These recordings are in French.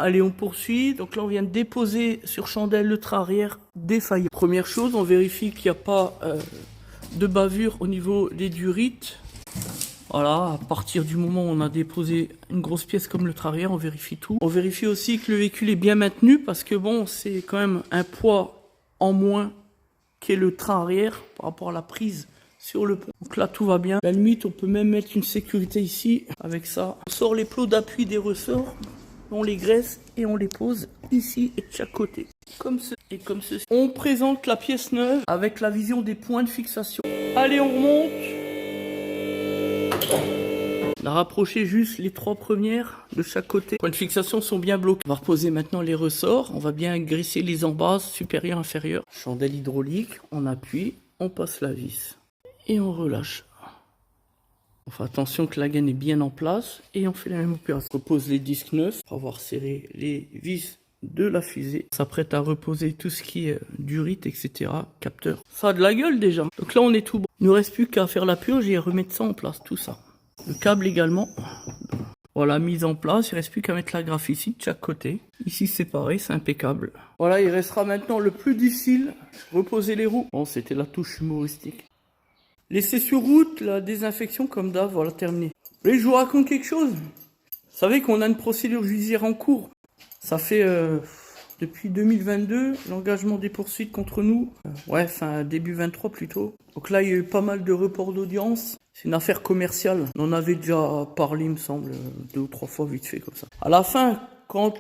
Allez, on poursuit. Donc là, on vient de déposer sur chandelle le train arrière défaillant. Première chose, on vérifie qu'il n'y a pas de bavure au niveau des durites. Voilà, à partir du moment où on a déposé une grosse pièce comme le train arrière, on vérifie tout. On vérifie aussi que le véhicule est bien maintenu parce que bon, c'est quand même un poids en moins qu'est le train arrière par rapport à la prise sur le pont. Donc là, tout va bien. À la limite, on peut même mettre une sécurité ici avec ça. On sort les plots d'appui des ressorts, on les graisse et on les pose ici et de chaque côté. Comme ceci et comme ceci. On présente la pièce neuve avec la vision des points de fixation. Allez, on remonte. On a rapproché juste les 3 premières de chaque côté. Les points de fixation sont bien bloqués. On va reposer maintenant les ressorts. On va bien graisser les embasses supérieures, inférieures. Chandelle hydraulique, on appuie, on passe la vis et on relâche. On fait attention que la gaine est bien en place et on fait la même opération. On repose les disques neufs pour avoir serré les vis de la fusée. On s'apprête à reposer tout ce qui est durite, etc. Capteur. Ça a de la gueule déjà. Donc là, on est tout bon. Il ne nous reste plus qu'à faire la purge et remettre ça en place, tout ça. Le câble également. Voilà, mise en place. Il ne reste plus qu'à mettre la graffe ici de chaque côté. Ici, c'est pareil, c'est impeccable. Voilà, il restera maintenant le plus difficile, reposer les roues. Bon, c'était la touche humoristique. Laisser sur route, la désinfection comme d'hab, voilà, terminé. Et je vous raconte quelque chose. Vous savez qu'on a une procédure judiciaire en cours. Ça fait depuis 2022 l'engagement des poursuites contre nous. Fin début 23 plutôt. Donc là, il y a eu pas mal de reports d'audience. C'est une affaire commerciale. On en avait déjà parlé, il me semble, 2 ou 3 fois vite fait comme ça. À la fin, quand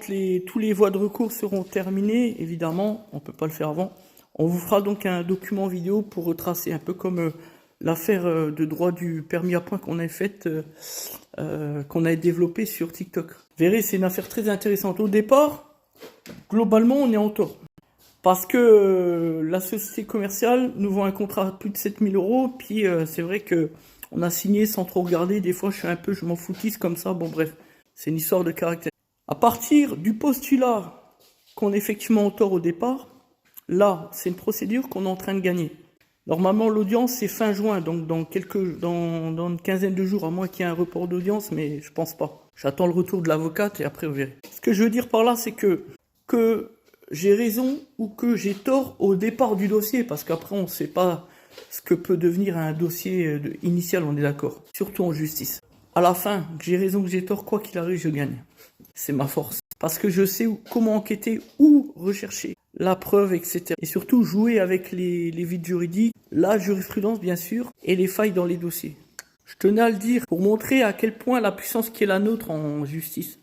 tous les voies de recours seront terminées, évidemment, on ne peut pas le faire avant. On vous fera donc un document vidéo pour retracer un peu comme l'affaire de droit du permis à point qu'on a faite, qu'on a développée sur TikTok. Vous verrez, c'est une affaire très intéressante. Au départ, globalement, on est en tort. Parce que la société commerciale nous vend un contrat à plus de 7000 €. Puis c'est vrai que on a signé sans trop regarder. Des fois, je m'en foutisse comme ça. Bon, bref, c'est une histoire de caractère. À partir du postulat qu'on est effectivement en tort au départ, là, c'est une procédure qu'on est en train de gagner. Normalement, l'audience, c'est fin juin, donc dans une quinzaine de jours, à moins qu'il y ait un report d'audience, mais je pense pas. J'attends le retour de l'avocate et après, on verra. Ce que je veux dire par là, c'est que j'ai raison ou que j'ai tort au départ du dossier, parce qu'après, on ne sait pas ce que peut devenir un dossier initial, on est d'accord. Surtout en justice. À la fin, que j'ai raison, que j'ai tort, quoi qu'il arrive, je gagne. C'est ma force. Parce que je sais comment enquêter, où rechercher la preuve, etc. Et surtout jouer avec les vides juridiques, la jurisprudence bien sûr, et les failles dans les dossiers. Je tenais à le dire pour montrer à quel point la puissance qui est la nôtre en justice.